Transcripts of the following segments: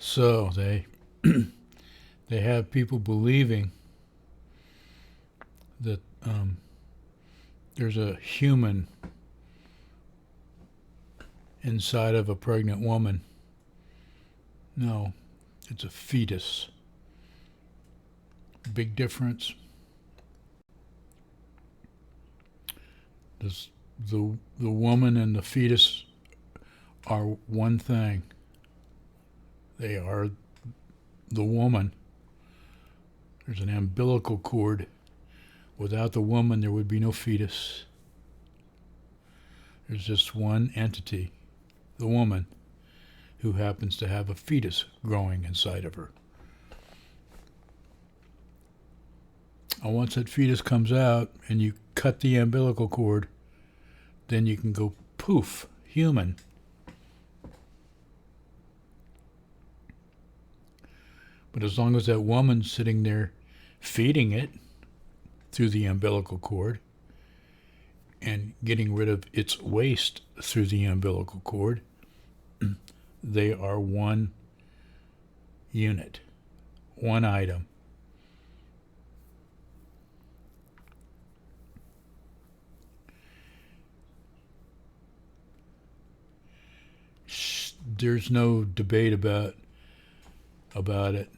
So they have people believing that there's a human inside of a pregnant woman. No, it's a fetus. Big difference. Does the woman and the fetus are one thing. They are the woman. There's an umbilical cord. Without the woman, there would be no fetus. There's just one entity, the woman, who happens to have a fetus growing inside of her. And once that fetus comes out and you cut the umbilical cord, then you can go poof, human. But as long as that woman's sitting there feeding it through the umbilical cord and getting rid of its waste through the umbilical cord, they are one unit, one item. There's no debate about it.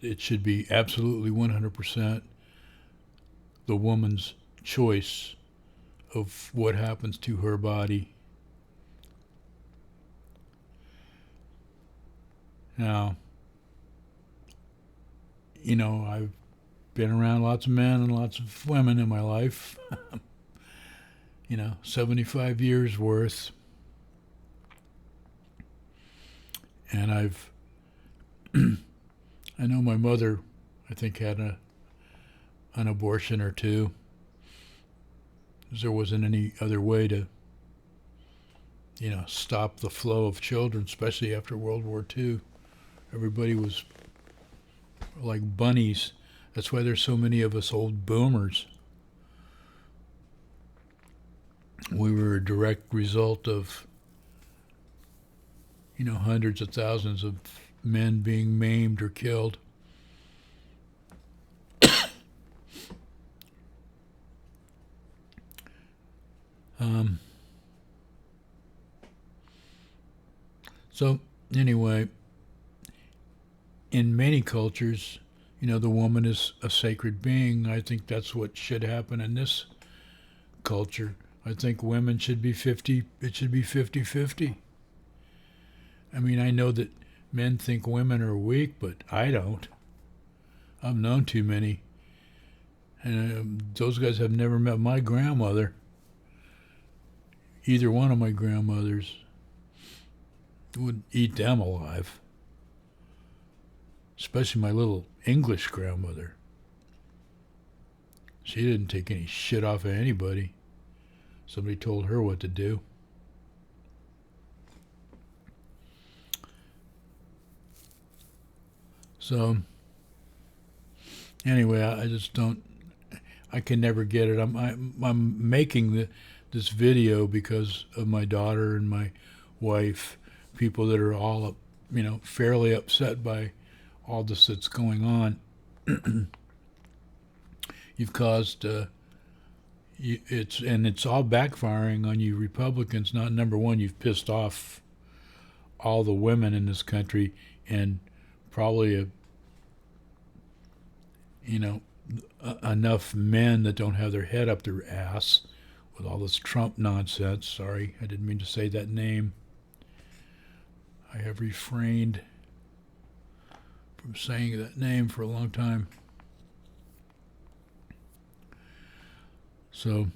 It should be absolutely 100% the woman's choice of what happens to her body. Now, I've been around lots of men and lots of women in my life. 75 years worth. And I know my mother, I think, had an abortion or two. There wasn't any other way to, stop the flow of children, especially after World War II. Everybody was like bunnies. That's why there's so many of us old boomers. We were a direct result of, hundreds of thousands of men being maimed or killed. So anyway, in many cultures, the woman is a sacred being. I think that's what should happen in this culture. I think women should be 50, it should be 50-50. I mean, I know that men think women are weak, but I don't. I've known too many. And those guys have never met my grandmother. Either one of my grandmothers would eat them alive. Especially my little English grandmother. She didn't take any shit off of anybody. Somebody told her what to do. So, anyway, I just don't. I can never get it. I'm making this video because of my daughter and my wife, people that are all fairly upset by all this that's going on. You've caused it's all backfiring on you Republicans. Not number one, you've pissed off all the women in this country and probably enough men that don't have their head up their ass with all this Trump nonsense. Sorry, I didn't mean to say that name. I have refrained from saying that name for a long time. So,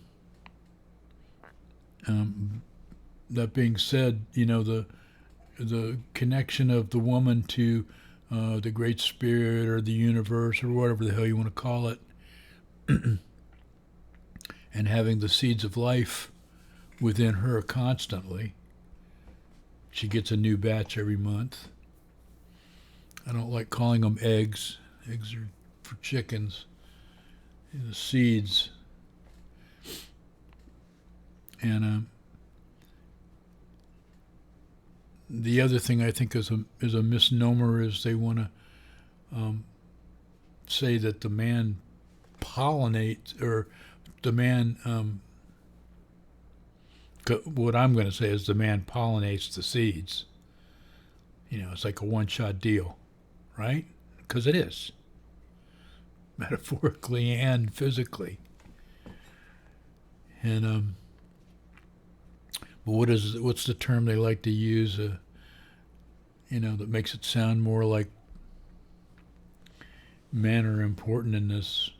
that being said, the connection of the woman to the Great Spirit or the universe or whatever the hell you want to call it, and having the seeds of life within her constantly. She gets a new batch every month. I don't like calling them eggs. Eggs are for chickens. The seeds. And the other thing I think is a misnomer is they want to say that the man pollinates, or the man what I'm going to say is the man pollinates the seeds. It's like a one-shot deal, right? Because it is, metaphorically and physically. And but what's the term they like to use? That makes it sound more like men are important in this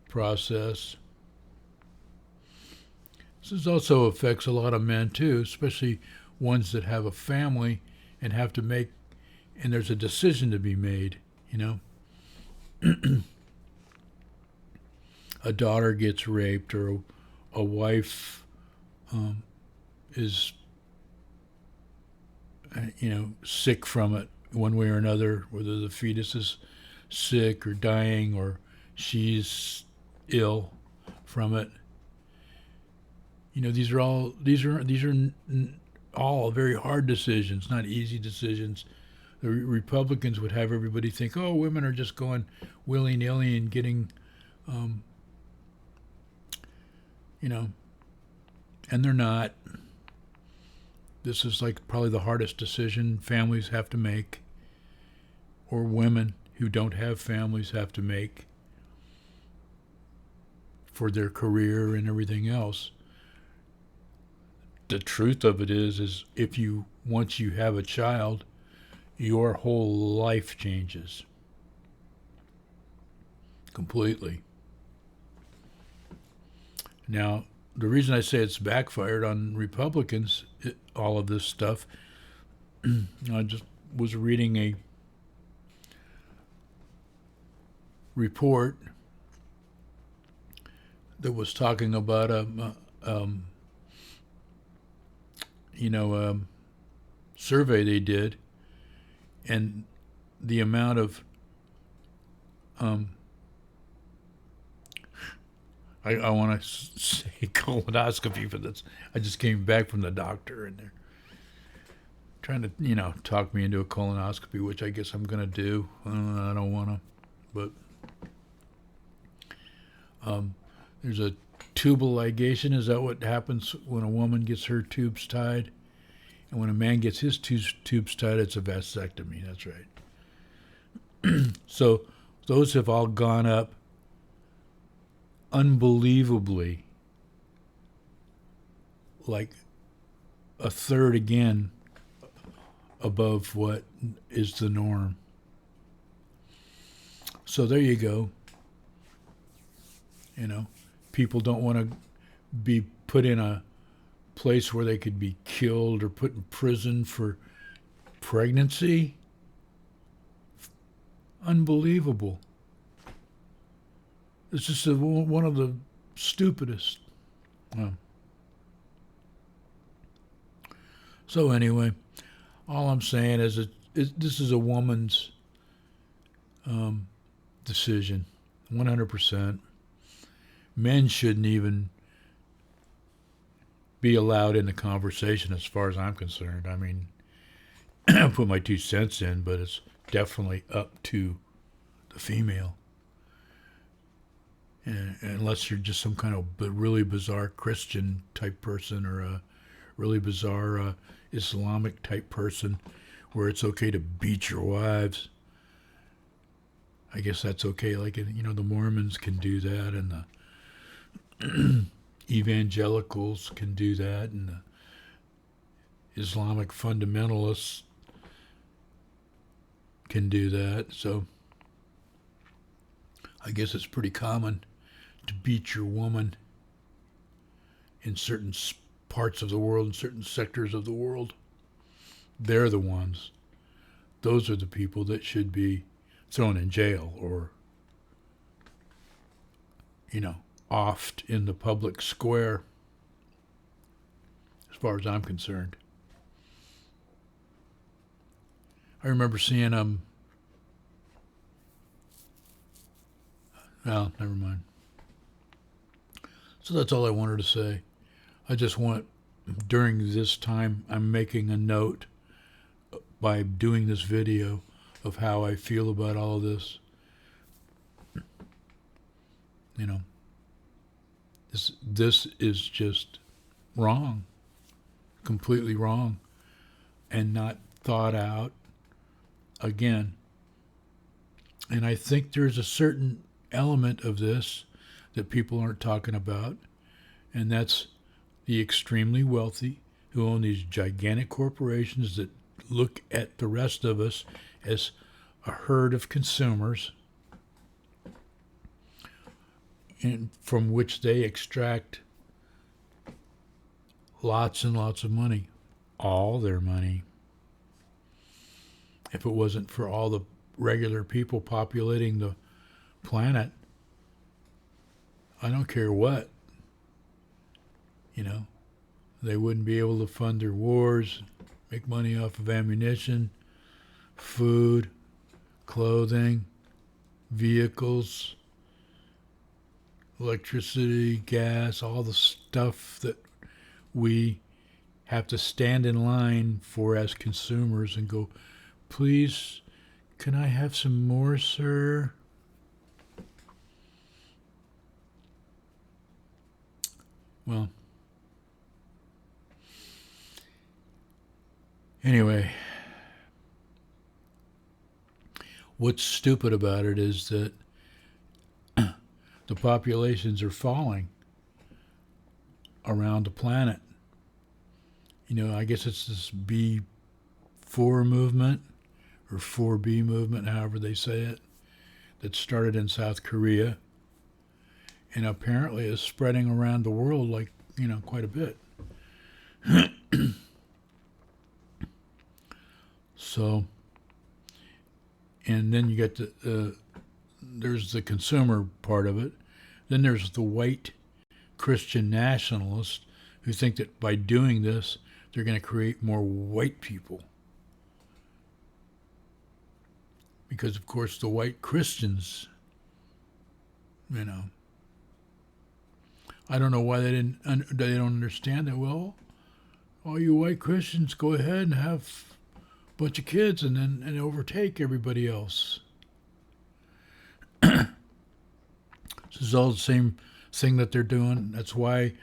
process. This also affects a lot of men too, especially ones that have a family and have to make, and there's a decision to be made. A daughter gets raped, or a wife is sick from it one way or another, whether the fetus is sick or dying or she's ill from it. These are all very hard decisions, not easy decisions. The Republicans would have everybody think, oh, women are just going willy-nilly and getting, and they're not. This is like probably the hardest decision families have to make, or women who don't have families have to make for their career and everything else. The truth of it is once you have a child, your whole life changes completely. Now, the reason I say it's backfired on Republicans, all of this stuff, I just was reading a report that was talking about survey they did, and the amount of I want to say colonoscopy for this. I just came back from the doctor, and they're trying to talk me into a colonoscopy, which I guess I'm gonna do. I don't want to, but there's a tubal ligation. Is that what happens when a woman gets her tubes tied? And when a man gets his tubes tied, it's a vasectomy. That's right. So those have all gone up unbelievably, like a third again above what is the norm. So there you go. People don't want to be put in a place where they could be killed or put in prison for pregnancy. Unbelievable. It's just one of the stupidest. So anyway, all I'm saying is this is a woman's decision, 100%. Men shouldn't even be allowed in the conversation as far as I'm concerned. I mean, I put my 2 cents in, but it's definitely up to the female. And unless you're just some kind of really bizarre Christian type person, or a really bizarre Islamic type person where it's okay to beat your wives. I guess that's okay. Like, the Mormons can do that, and the evangelicals can do that, and the Islamic fundamentalists can do that. So I guess it's pretty common to beat your woman in certain parts of the world, in certain sectors of the world. They're the ones. Those are the people that should be thrown in jail, or offed in the public square, as far as I'm concerned. I remember seeing well, never mind. So that's all I wanted to say. I just want, during this time, I'm making a note by doing this video of how I feel about all of this. You know, this is just wrong, completely wrong, and not thought out again. And I think there's a certain element of this that people aren't talking about, and that's the extremely wealthy who own these gigantic corporations that look at the rest of us as a herd of consumers, and from which they extract lots and lots of money, all their money. If it wasn't for all the regular people populating the planet, I don't care what, they wouldn't be able to fund their wars, make money off of ammunition, food, clothing, vehicles, electricity, gas, all the stuff that we have to stand in line for as consumers and go, please, can I have some more, sir? Well, anyway, what's stupid about it is that the populations are falling around the planet. I guess it's this B4 movement or 4B movement, however they say it, that started in South Korea and apparently is spreading around the world like, quite a bit. So, and then you get there's the consumer part of it. Then there's the white Christian nationalists who think that by doing this, they're going to create more white people. Because, of course, the white Christians, I don't know why they don't understand that. Well, all you white Christians, go ahead and have a bunch of kids and overtake everybody else. This is all the same thing that they're doing. That's why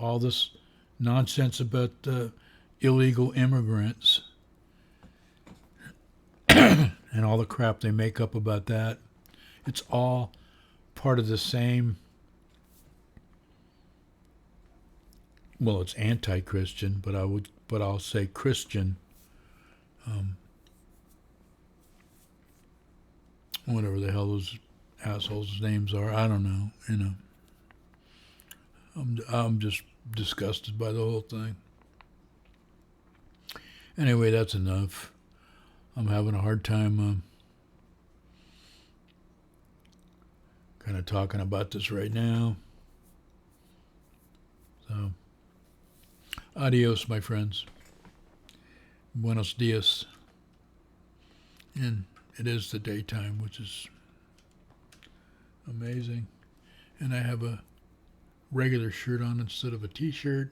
all this nonsense about illegal immigrants and all the crap they make up about that. It's all part of the same. Well, it's anti-Christian, but I'll say Christian. Whatever the hell those assholes' names are, I don't know. I'm just disgusted by the whole thing. Anyway, that's enough. I'm having a hard time kind of talking about this right now. So, adios, my friends. Buenos dias. And it is the daytime, which is amazing. And I have a regular shirt on instead of a t-shirt.